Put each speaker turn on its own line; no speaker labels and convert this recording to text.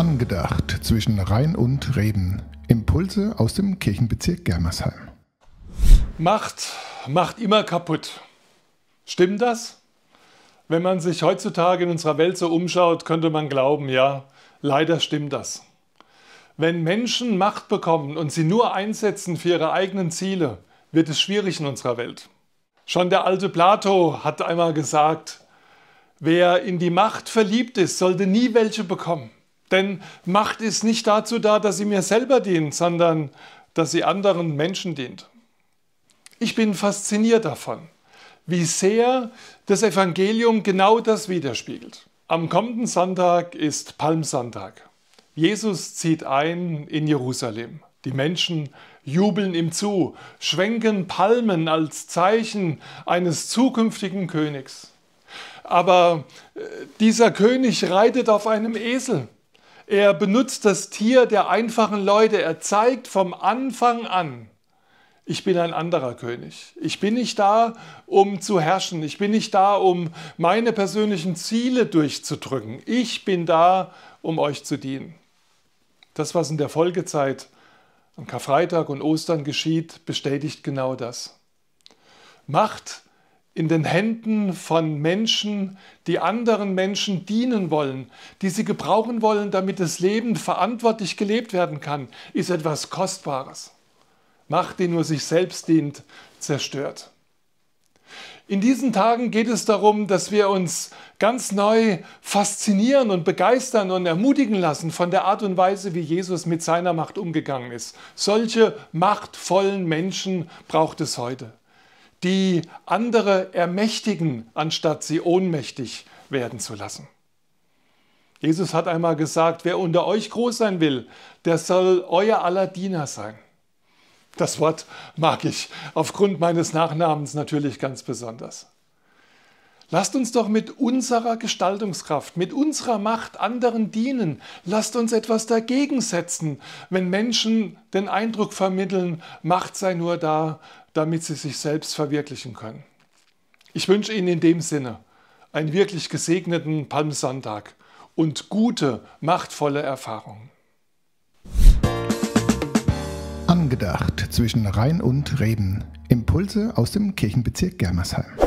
Angedacht zwischen Rhein und Reben. Impulse aus dem Kirchenbezirk Germersheim.
Macht macht immer kaputt. Stimmt das? Wenn man sich heutzutage in unserer Welt so umschaut, könnte man glauben, ja, leider stimmt das. Wenn Menschen Macht bekommen und sie nur einsetzen für ihre eigenen Ziele, wird es schwierig in unserer Welt. Schon der alte Plato hat einmal gesagt, wer in die Macht verliebt ist, sollte nie welche bekommen. Denn Macht ist nicht dazu da, dass sie mir selber dient, sondern dass sie anderen Menschen dient. Ich bin fasziniert davon, wie sehr das Evangelium genau das widerspiegelt. Am kommenden Sonntag ist Palmsonntag. Jesus zieht ein in Jerusalem. Die Menschen jubeln ihm zu, schwenken Palmen als Zeichen eines zukünftigen Königs. Aber dieser König reitet auf einem Esel. Er benutzt das Tier der einfachen Leute. Er zeigt vom Anfang an, ich bin ein anderer König. Ich bin nicht da, um zu herrschen. Ich bin nicht da, um meine persönlichen Ziele durchzudrücken. Ich bin da, um euch zu dienen. Das, was in der Folgezeit an Karfreitag und Ostern geschieht, bestätigt genau das. Macht in den Händen von Menschen, die anderen Menschen dienen wollen, die sie gebrauchen wollen, damit das Leben verantwortlich gelebt werden kann, ist etwas Kostbares. Macht, die nur sich selbst dient, zerstört. In diesen Tagen geht es darum, dass wir uns ganz neu faszinieren und begeistern und ermutigen lassen von der Art und Weise, wie Jesus mit seiner Macht umgegangen ist. Solche machtvollen Menschen braucht es heute, die andere ermächtigen, anstatt sie ohnmächtig werden zu lassen. Jesus hat einmal gesagt, wer unter euch groß sein will, der soll euer aller Diener sein. Das Wort mag ich aufgrund meines Nachnamens natürlich ganz besonders. Lasst uns doch mit unserer Gestaltungskraft, mit unserer Macht anderen dienen. Lasst uns etwas dagegen setzen, wenn Menschen den Eindruck vermitteln, Macht sei nur da, damit sie sich selbst verwirklichen können. Ich wünsche Ihnen in dem Sinne einen wirklich gesegneten Palmsonntag und gute, machtvolle Erfahrungen.
Angedacht zwischen Rhein und Reben. Impulse aus dem Kirchenbezirk Germersheim.